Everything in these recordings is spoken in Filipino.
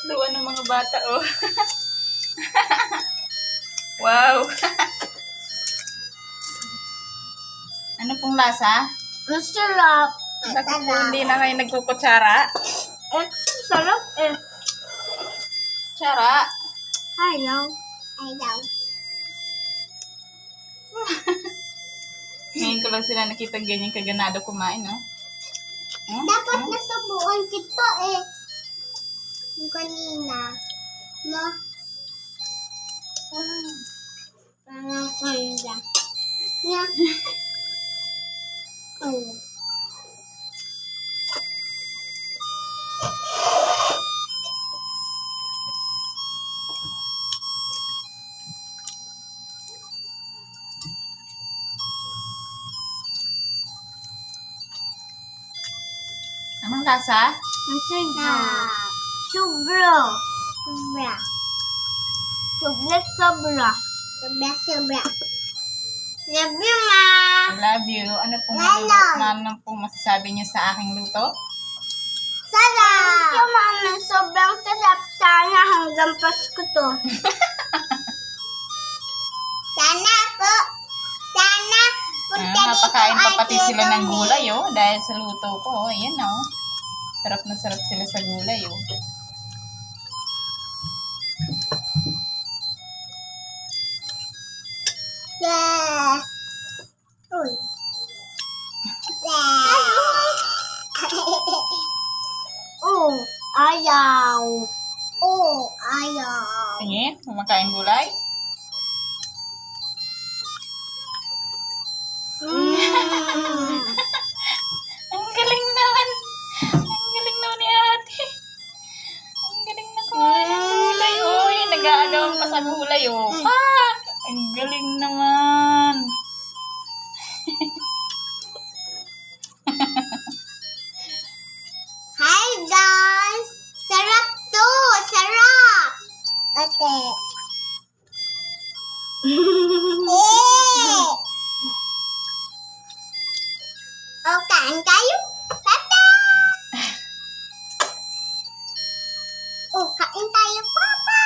Tuwa ng mga bata, oh. Wow. Ano pong lasa? Masarap. Bakit po hindi na kayo nagkukutsara? Sarap eh. Tsara. Ayaw. Ayaw. Ngayon ko lang sila nakita ganyan kaganado kumain, no? Dapat nasubuan kita eh. Yung kanina. No? Parang kanda. Yeah. Anong lasa? Masarap. Sobra. Sobra. Sobra, sobra. Sobra, sobra. Love you, Ma. I love you. Ano pong, Hello. ano pong masasabi niyo sa aking luto? Sarap. Thank you, Mama. Sobrang sarap. Sana hanggang Pasko to. Sana po. Sana. Napakain pa pati sila ng gulay, oh. Dahil sa luto ko, oh. Ayan, oh. Sarap na sarap sila sa gulay, oh. Yeah. Uy. Oh, ayaw. Oh, ayaw. Tingin, kumakain gulay. Ang galing naman. Ang galing naman ni ate. Ang galing na kumain ng gulay. Uy, nag-aagawan pa sa gulay, oh. Pak! Ang galing naman. Hi guys! Sarap to! Sarap! Ate. Oh, kain tayo? Tata! Oh, kain tayo, Papa!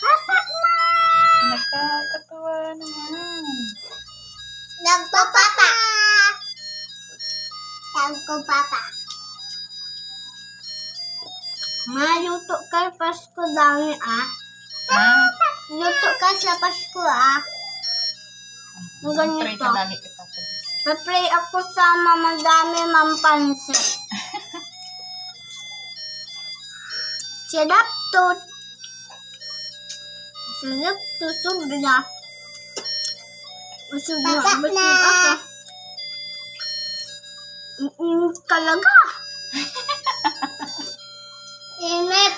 Papa naman! Nakakatuwa naman. Love ko, Papa! Love ko, Papa. Maluto ka Pasko dami ah. Ah, Luto ka sa Pasko ah. Ang pray ganito. ka lagi kita. Papray ako sa madami mampansit. Sarap to. Sarap to. Sobra. Sobra. Busog ako. Init talaga. Init.